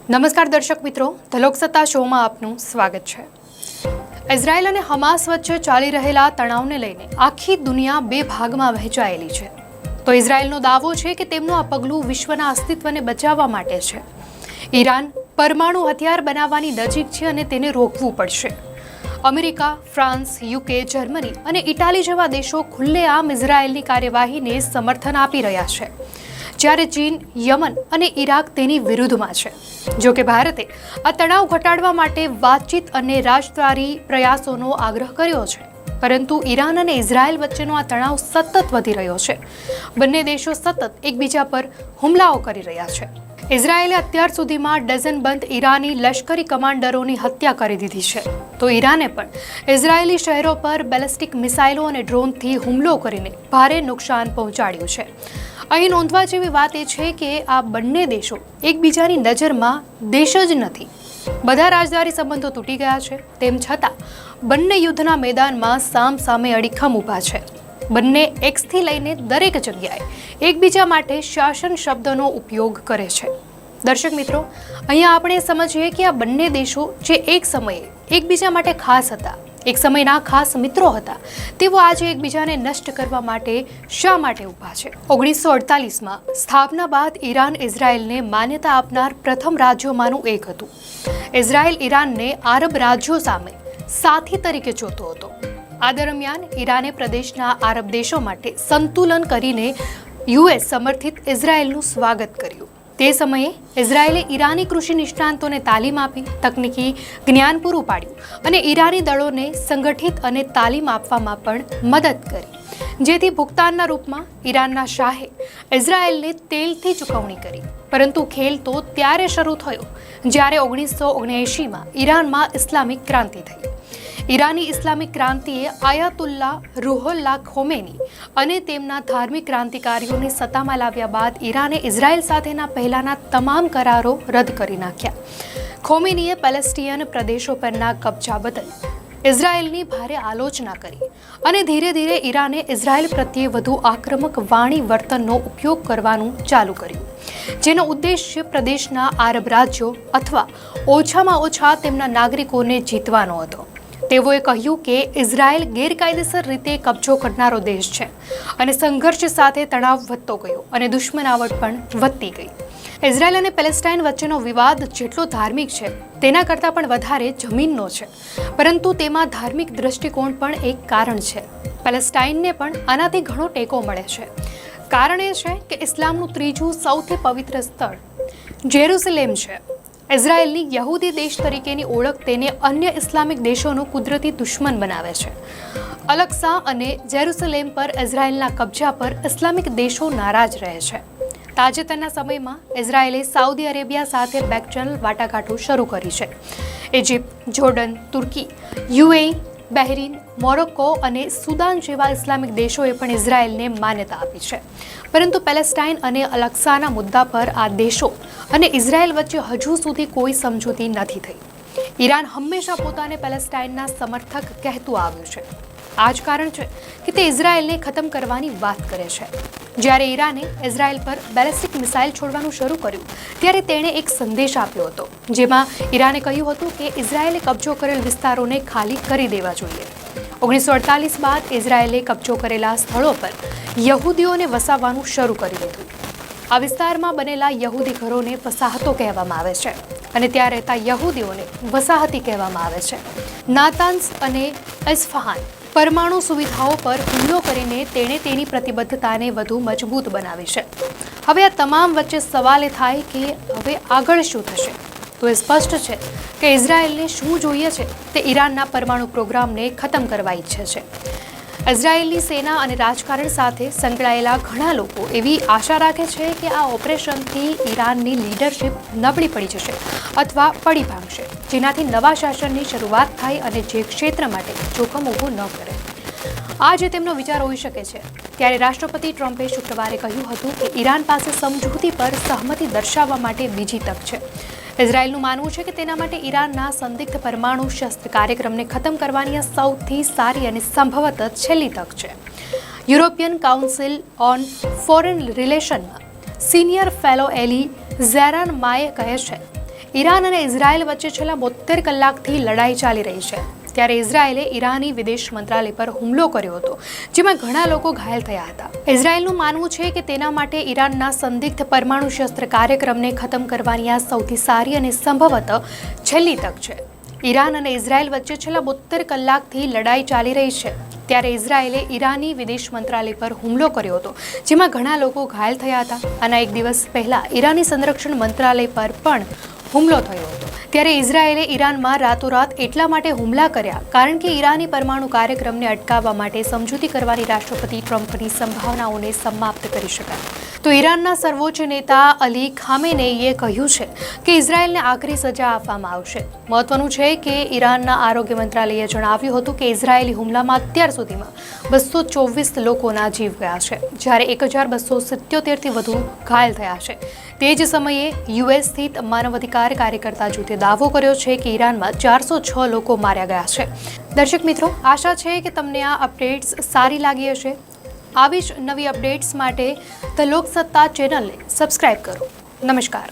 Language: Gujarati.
નમસ્કાર દર્શક મિત્રો, ધ લોકસત્તા શોમાં આપનું સ્વાગત છે। ઇઝરાયલ અને હમાસ વચ્ચે ચાલી રહેલા તણાવને લઈને આખી દુનિયા બે ભાગમાં વહેંચાયેલી છે। તો ઇઝરાયલનો દાવો છે કે તેમનું આ પગલું વિશ્વના અસ્તિત્વને બચાવવા માટે છે। ઈરાન પરમાણુ હથિયાર બનાવવાની નજીક છે અને તેને રોકવું પડશે। અમેરિકા, ફ્રાન્સ, યુકે, જર્મની અને ઇટાલી જેવા દેશો ખુલ્લેઆમ ઇઝરાયલની કાર્યવાહીને સમર્થન આપી રહ્યા છે, જ્યારે ચીન, યમન અને ઈરાક તેની વિરુદ્ધમાં છે। જો કે ભારતે આ તણાવ ઘટાડવા માટે વાતચીત અને રાજદ્વારી પ્રયાસોનો આગ્રહ કર્યો છે, પરંતુ ઈરાન અને ઇઝરાયલ વચ્ચેનો આ તણાવ સતત વધી રહ્યો છે। બંને દેશો સતત એકબીજા પર હુમલાઓ કરી રહ્યા છે। ઇઝરાયેલે અત્યાર સુધીમાં ડઝનબંધ ઈરાની લશ્કરી કમાન્ડરોની હત્યા કરી દીધી છે, તો ઈરાને પણ ઇઝરાયેલી શહેરો પર બેલિસ્ટિક મિસાઇલો અને ડ્રોનથી હુમલો કરીને ભારે નુકસાન પહોંચાડ્યું છે। અહીં નોંધવા જેવી વાત એ છે કે આ બંને દેશો એકબીજાની નજરમાં દેશ જ નથી। બધા રાજદ્વારી સંબંધો તૂટી ગયા છે, તેમ છતાં બંને યુદ્ધના મેદાનમાં સામ સામે અડીખમ ઊભા છે। બંને એક્સથી લઈને દરેક જગ્યાએ એકબીજા માટે શાસન શબ્દનો ઉપયોગ કરે છે। દર્શક મિત્રો, અહીંયા આપણે સમજીએ કે આ બંને દેશો જે એક સમયે એકબીજા માટે ખાસ હતા, એક સમયના ખાસ મિત્રો હતા, તેઓ આજે એકબીજાને નષ્ટ કરવા માટે શા માટે ઊભા છે। 1948માં સ્થાપના બાદ ઈરાન ઇઝરાયલને માન્યતા આપનાર પ્રથમ રાજ્યોમાંનું એક હતું। ઇઝરાયલ ઈરાનને આરબ રાજ્યો સામે સાથી તરીકે જોતો હતો। આ દરમિયાન ઈરાને પ્રદેશના આરબ દેશો માટે સંતુલન કરીને યુએસ સમર્થિત ઇઝરાયલનું સ્વાગત કર્યું। તે સમયે ઇઝરાયેલે ઈરાની કૃષિ નિષ્ણાંતોને તાલીમ આપી, તકનીકી જ્ઞાન પૂરું પાડ્યું અને ઈરાની દળોને સંગઠિત અને તાલીમ આપવામાં પણ મદદ કરી, જેથી ભુગતાનના રૂપમાં ઈરાનના શાહે ઇઝરાયેલને તેલથી ચૂકવણી કરી। પરંતુ ખેલ તો ત્યારે શરૂ થયો જ્યારે 1979માં ઈરાનમાં ઇસ્લામિક ક્રાંતિ થઈ। ઈરાની ઇસ્લામિક ક્રાંતિએ આયાતુલ્લા રૂહોલ્લા ખોમેની અને તેમના ધાર્મિક ક્રાંતિકારીઓને સત્તામાં લાવ્યા બાદ ઈરાને ઇઝરાયલ સાથેના પહેલાના તમામ કરારો રદ કરી નાખ્યા। ખોમેનીએ પેલેસ્ટિયન પ્રદેશો પરના કબજા બદલ ઇઝરાયલની ભારે આલોચના કરી અને ધીરે ધીરે ઈરાને ઇઝરાયલ પ્રત્યે વધુ આક્રમક વાણી વર્તનનો ઉપયોગ કરવાનું ચાલુ કર્યું, જેનો ઉદ્દેશ્ય પ્રદેશના આરબ રાજ્યો અથવા ઓછામાં ઓછા તેમના નાગરિકોને જીતવાનો હતો। તેઓએ કહ્યું કે ઇઝરાયલ ગેરકાયદેસર રીતે કબજો કરનારો દેશ છે અને સંઘર્ષ સાથે તણાવ વધતો ગયો અને દુશ્મનાવટ પણ વધતી ગઈ। ઇઝરાયલ અને પેલેસ્ટાઇન વચ્ચેનો વિવાદ જેટલો ધાર્મિક છે તેના કરતાં પણ વધારે જમીનનો છે, પરંતુ તેમાં ધાર્મિક દૃષ્ટિકોણ પણ એક કારણ છે। પેલેસ્ટાઇનને પણ આનાથી ઘણો ટેકો મળે છે। કારણ એ છે કે ઇસ્લામનું ત્રીજું સૌથી પવિત્ર સ્થળ જેરુસલેમ છે। ઇઝરાયેલની યહૂદી દેશ તરીકેની ઓળખ તેને અન્ય ઇસ્લામિક દેશોનો કુદરતી દુશ્મન બનાવે છે। અલક્સા અને જેરુસલેમ પર ઇઝરાયેલના કબજા પર ઇસ્લામિક દેશો નારાજ રહે છે। તાજેતરના સમયમાં ઇઝરાયેલે સાઉદી અરેબિયા સાથે બેકચેનલ વાટાઘાટો શરૂ કરી છે। ઇજિપ્ત, જોર્ડન, તુર્કી, યુએઈ, બહેરીન, મોરોક્કો અને સુદાન જેવા ઇસ્લામિક દેશોએ પણ ઇઝરાયેલને માન્યતા આપી છે, પરંતુ પેલેસ્ટાઇન અને અલક્સાના મુદ્દા પર આ દેશો અને ઇઝરાયેલ વચ્ચે હજુ સુધી કોઈ સમજૂતી નથી થઈ। ઈરાન હંમેશા પોતાને પેલેસ્ટાઇનના સમર્થક કહેતું આવ્યું છે। આ જ કારણ છે કે તે ઇઝરાયેલને ખતમ કરવાની વાત કરે છે। જ્યારે ઈરાને ઇઝરાયેલ પર બેલિસ્ટિક મિસાઇલ છોડવાનું શરૂ કર્યું ત્યારે તેણે એક સંદેશ આપ્યો હતો, જેમાં ઈરાને કહ્યું હતું કે ઇઝરાયેલે કબજો કરેલ વિસ્તારોને ખાલી કરી દેવા જોઈએ। 1948 બાદ ઇઝરાયેલે કબજો કરેલા સ્થળો પર યહૂદીઓને વસાવવાનું શરૂ કરી દીધું। આ વિસ્તારમાં બનેલા યહૂદી ઘરોને વસાહતો કહેવામાં આવે છે અને ત્યાં રહેતા યહૂદીઓને વસાહતી કહેવામાં આવે છે। નાતાન્સ અને ઇસ્ફહાન પરમાણુ સુવિધાઓ પર હુમલો કરીને તેણે તેની પ્રતિબદ્ધતાને વધુ મજબૂત બનાવી છે। હવે આ તમામ વચ્ચે સવાલ એ થાય કે હવે આગળ શું થશે? તો એ સ્પષ્ટ છે કે ઇઝરાયેલને શું જોઈએ છે તે ઈરાનના પરમાણુ પ્રોગ્રામને ખતમ કરવા ઈચ્છે છે। ઇઝરાયેલની સેના અને રાજકારણ સાથે સંકળાયેલા ઘણા લોકો એવી આશા રાખે છે કે આ ઓપરેશનથી ઈરાનની લીડરશિપ નબળી પડી જશે અથવા પડી ભાંગશે, જેનાથી નવા શાસનની શરૂઆત થાય અને જે ક્ષેત્ર માટે જોખમ ઊભું ન કરે। આ જે તેમનો વિચાર હોઈ શકે છે। ત્યારે રાષ્ટ્રપતિ ટ્રમ્પે શુક્રવારે કહ્યું હતું કે ઈરાન પાસે સમજૂતી પર સહમતિ દર્શાવવા માટે બીજી તક છે। ઇઝરાયેલનું માનવું છે કે તેના માટે ઈરાનના સંદિગ્ધ પરમાણુ શસ્ત્ર કાર્યક્રમને ખતમ કરવાની આ સૌથી સારી અને સંભવતઃ છેલ્લી તક છે। યુરોપિયન કાઉન્સિલ ઓન ફોરેન રિલેશનમાં સિનિયર ફેલો એલી ઝેરાન માએ કહે છે ઈરાન અને ઇઝરાયલ વચ્ચે છેલ્લા 72 કલાકથી લડાઈ ચાલી રહી છે. ત્યારે ઇઝરાયેલે ઈરાની વિદેશ મંત્રાલય પર હુમલો કર્યો હતો, જેમાં ઘણા લોકો ઘાયલ થયા હતા. ઇઝરાયેલનું માનવું છે કે તેના માટે ઈરાનના સંદિગ્ધ પરમાણુ શસ્ત્ર કાર્યક્રમને ખતમ કરવાની આ સૌથી સારી અને સંભવતઃ છેલ્લી તક છે. ઈરાન અને ઇઝરાયલ વચ્ચે છેલ્લા 72 કલાકથી લડાઈ ચાલી રહી છે. ત્યારે ઇઝરાયેલે ઈરાની વિદેશ મંત્રાલય પર હુમલો કર્યો હતો, જેમાં ઘણા લોકો ઘાયલ થયા હતા. આના એક દિવસ પહેલા ઈરાની સંરક્ષણ મંત્રાલય પર પણ હુમલો થયો હતો. ત્યારે ઇઝરાયેલે ઈરાનમાં રાતોરાત એટલા માટે હુમલા કર્યા કારણ કે ઈરાની પરમાણુ કાર્યક્રમને અટકાવવા માટે સમજૂતી કરવાની રાષ્ટ્રપતિ ટ્રમ્પની સંભાવનાઓને સમાપ્ત કરી શકાય. તો ઈરાનના સર્વોચ્ચ નેતા અલી ખામેનેઈએ કહ્યું છે કે ઇઝરાયેલને આખરી સજા આપવામાં આવશે. મહત્વનું છે કે ઈરાનના આરોગ્ય મંત્રાલયે જણાવ્યું હતું કે ઇઝરાયેલી હુમલામાં અત્યાર સુધીમાં 224 લોકોના જીવ ગયા છે, જ્યારે 1277થી વધુ ઘાયલ થયા છે. તે જ સમયે યુએસ સ્થિત માનવ અધિકાર કાર્યકર્તા જૂથે દાવો કર્યો છે કે ઈરાનમાં 406 લોકો માર્યા ગયા છે. દર્શક મિત્રો, આશા છે કે તમને આ અપડેટ્સ સારી લાગી હશે. આવી જ નવી અપડેટ્સ માટે ધ લોકસત્તા ચેનલને સબસ્ક્રાઇબ કરો. નમસ્કાર.